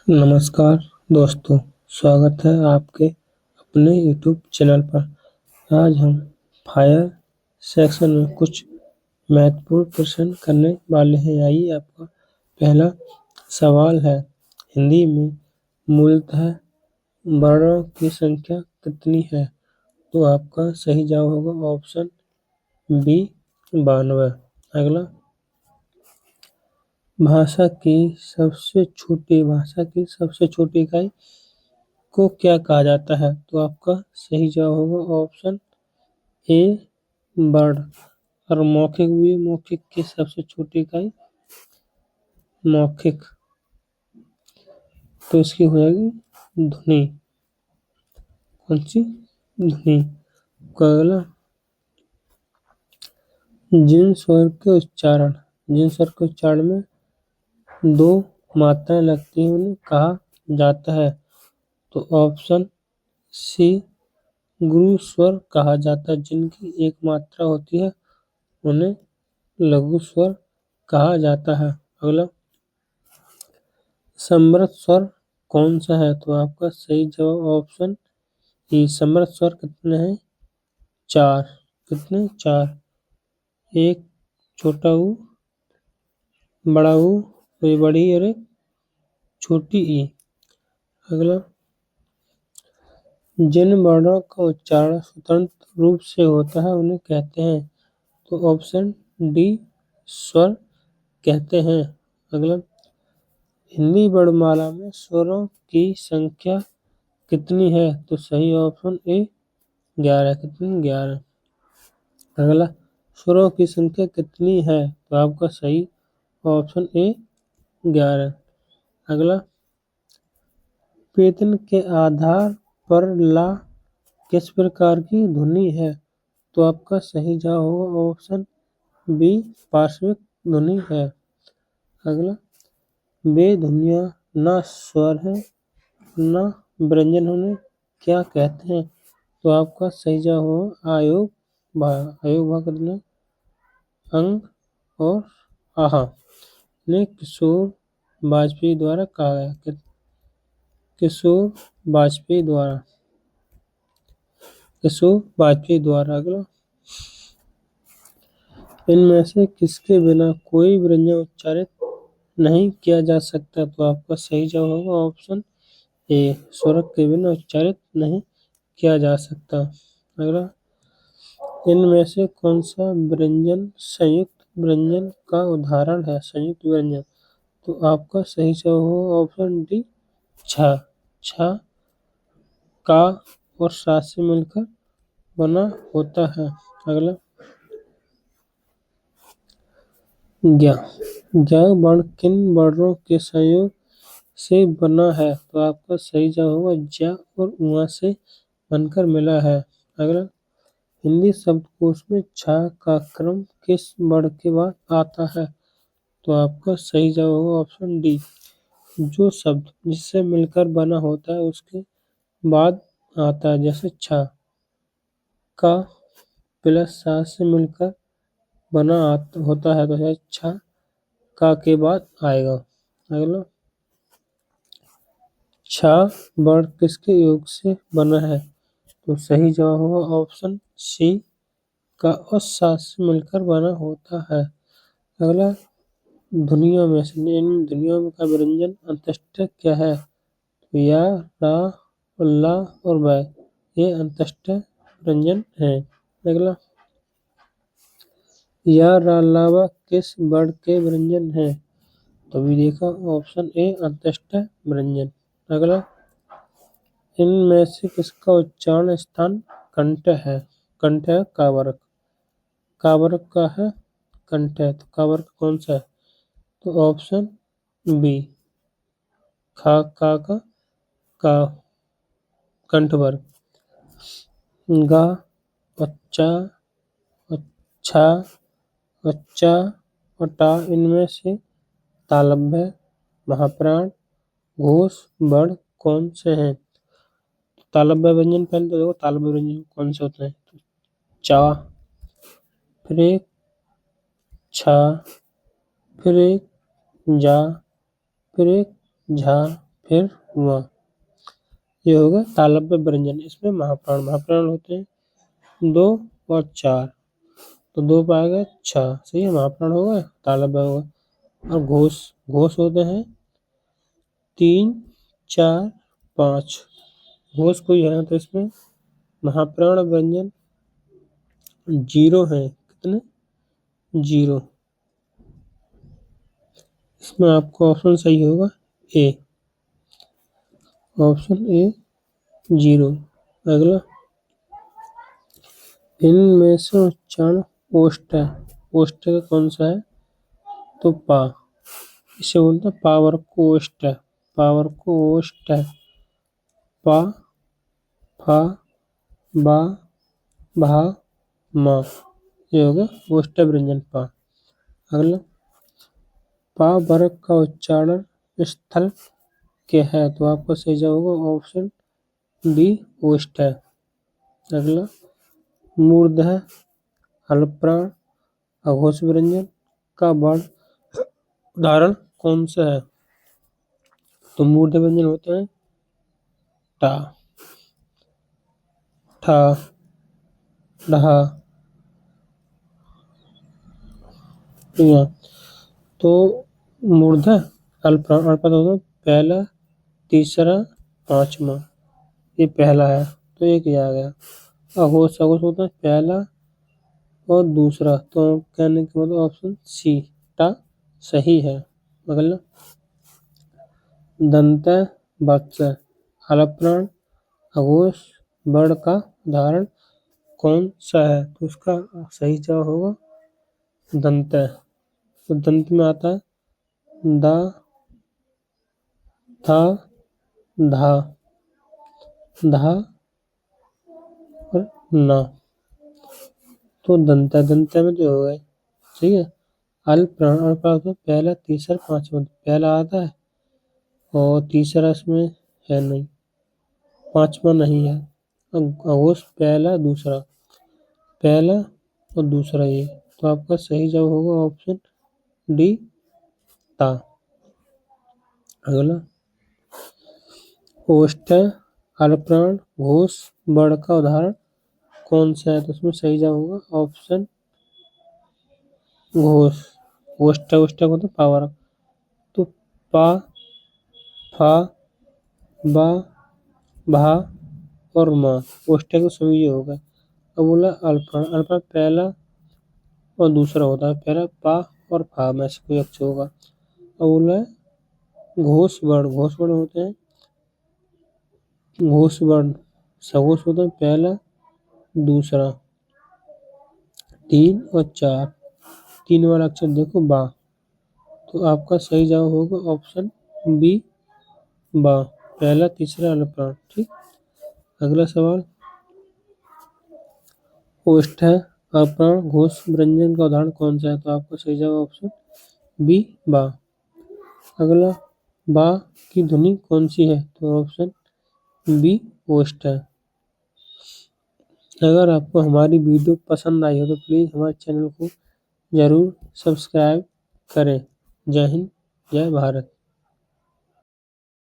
नमस्कार दोस्तों, स्वागत है आपके अपने यूट्यूब चैनल पर। आज हम फायर सेक्शन में कुछ महत्वपूर्ण प्रश्न करने वाले हैं। आइए, आपका पहला सवाल है, हिंदी में मूलतः वर्णों की संख्या कितनी है? तो आपका सही जवाब होगा ऑप्शन बी 92। अगला, भाषा की सबसे छोटी इकाई को क्या कहा जाता है? तो आपका सही जवाब होगा ऑप्शन ए वर्ड। और मौखिक की सबसे छोटी इकाई मौखिक, तो इसकी हो जाएगी ध्वनि। कौन सी? ध्वनि। अगला, जिन स्वर के उच्चारण में दो मात्राएं लगती हैं उन्हें कहा जाता है? तो ऑप्शन सी गुरु स्वर कहा जाता है। जिनकी एक मात्रा होती है उन्हें लघु स्वर कहा जाता है। अगला, समृद्ध स्वर कौन सा है? तो आपका सही जवाब ऑप्शन ई। समृद्ध स्वर कितने हैं? 4। कितने? 4। एक छोटा ऊ, बड़ा ऊ, कोई बड़ी और एक छोटी ई। अगला, जिन वर्णों का उच्चारण स्वतंत्र रूप से होता है उन्हें कहते हैं? तो ऑप्शन डी स्वर कहते हैं। अगला, हिंदी वर्णमाला में स्वरों की संख्या कितनी है? तो सही ऑप्शन ए 11। कितनी? 11। अगला, स्वरों की संख्या कितनी है? तो आपका सही ऑप्शन ए 11। अगला, वेतन के आधार पर ला किस प्रकार की ध्वनि है? तो आपका सही जवाब होगा ऑप्शन बी पार्श्विक ध्वनि है। अगला, वे ध्वनियाँ न स्वर है न व्यंजन उन्हें क्या कहते हैं? तो आपका सही जवाब होगा आयोग भाग कितने? अंग और आहा ने किशोर वाजपेयी द्वारा कहा गया। किशोर वाजपेयी द्वारा। अगला, इनमें से किसके बिना कोई व्यंजन उच्चारित नहीं किया जा सकता? तो आपका सही जवाब होगा ऑप्शन ए स्वरक के बिना उच्चारित नहीं किया जा सकता। अगला, इनमें से कौन सा व्यंजन संयुक्त व्यंजन का उदाहरण है? संयुक्त व्यंजन, तो आपका सही जवाब होगा ऑप्शन डी छ। छ का और सा से मिलकर बना होता है। अगला, ज्ञ वर्ण किन वर्णों के संयोग से बना है? तो आपका सही जवाब होगा ज्या और उआ से बनकर मिला है। अगला, हिंदी शब्दकोश में छ का क्रम किस वर्ण के बाद आता है? तो आपका सही जवाब होगा ऑप्शन डी जो शब्द जिससे मिलकर बना होता है उसके बाद आता है। जैसे छ का प्लस सा से मिलकर बना होता है तो छ का के बाद आएगा। अगला, छ वर्ण किसके योग से बना है? तो सही जवाब होगा ऑप्शन सी का और सा से मिलकर बना होता है। अगला, ध्वनियों में से इन ध्वनियों का व्यंजन अंत्यष्ट क्या है? तो या, रा, ला और वै ये अंत्यष्ट व्यंजन है। अगला, या, रा, ला, वा किस वर्ण के व्यंजन है? तो भी देखा ऑप्शन ए अंत्यष्ट व्यंजन। अगला, इनमें से किसका उच्चारण स्थान कंठ है? कंठ है कावरक। कावरक का है कंठ है, तो कावरक कौन सा है? तो ऑप्शन बी खा का कंठ वर्ग। गा, अच्छा, अच्छा, अच्छा और टा इनमें से तालव्य, महाप्राण, घोष वर्ण कौन से हैं? तालव्य व्यंजन पहले तो देखो तालव्य व्यंजन कौन से होते हैं। तो चा, फिर एक छा, फिर एक जा, फिर एक झा, फिर व। ये होगा तालव्य व्यंजन। इसमें महाप्राण होते हैं 2 और 4, तो 2 पाएगा 6, सही है, महाप्राण होगा, तालव्य होगा। और घोष होते हैं 3, 4, 5। घोष कोई है तो इसमें महाप्राण व्यंजन 0 है। कितने? 0। इसमें आपको ऑप्शन सही होगा ए, ऑप्शन ए 0। अगला, इनमें से उच्चारण ओष्ठ है। ओष्ठ का कौन सा है? तो पा। इसे बोलते हैं पावर को ओष्ठ। पावर को ओष्ठ। पा, फा, बा, भा, मा। ये होगा ओष्ठ व्यंजन पा। अगला, पा वर्ग का उच्चारण स्थल क्या है? तो आपका सही जवाब होगा ऑप्शन डी, ओष्ठ। अगला, मूर्धन्य अल्पप्राण अघोष व्यंजन का वर्ण उदाहरण कौन सा है? तो मूर्धन्य व्यंजन होते हैं टा, ठा, ढहा, टिया। तो मूर्धन्य अल्पप्राण होता है पहला, तीसरा, 5वां। ये पहला है तो एक ही आ गया। अघोष होता है पहला और दूसरा, तो कहने का मतलब ऑप्शन सी, टा सही है। अगला, दंत वत्स अल्पप्राण अघोष वर्ण का उदाहरण कौन सा है? तो उसका सही जवाब होगा दंत। तो दंत में आता है दा, था, धा, धा और ना। तो दंत में जो होगा, ठीक है। अल्पप्राण तो पहला, तीसरा, 5वां। पहला आता है और तीसरा इसमें है नहीं, 5वां नहीं है। अघोष पहला, दूसरा, पहला और दूसरा ये। तो आपका सही जवाब होगा ऑप्शन डी, ता। अगला, ओष्ठ अल्पप्राण घोष वर्ण का उदाहरण कौन सा है? तो उसमें सही जवाब होगा ऑप्शन घोष। ओष्ठ को तो पावर, तो पा, फा, बा, भा और मा। ओष्ठ को सभी ये होगा। अब बोला अल्पप्राण पहला और दूसरा होता है, पहला पा और फा में से कोई अक्षर होगा। अब बोला घोष वर्ण होते हैं, घोष वर्ण सघोष होता है पहला, दूसरा, 3 और 4। 3 वाला अक्षर देखो बा। तो आपका सही जवाब होगा ऑप्शन बी, बा, पहला, तीसरा अल्पप्राण। ठीक। अगला सवाल, ओष्ठ अल्पप्राण घोष व्यंजन का उदाहरण कौन सा है? तो आपका सही जवाब ऑप्शन बी, बा। अगला, बा की ध्वनि कौन सी है? तो ऑप्शन बी, ओष्ठ है। अगर आपको हमारी वीडियो पसंद आई हो तो प्लीज़ हमारे चैनल को ज़रूर सब्सक्राइब करें। जय हिंद, जय भारत।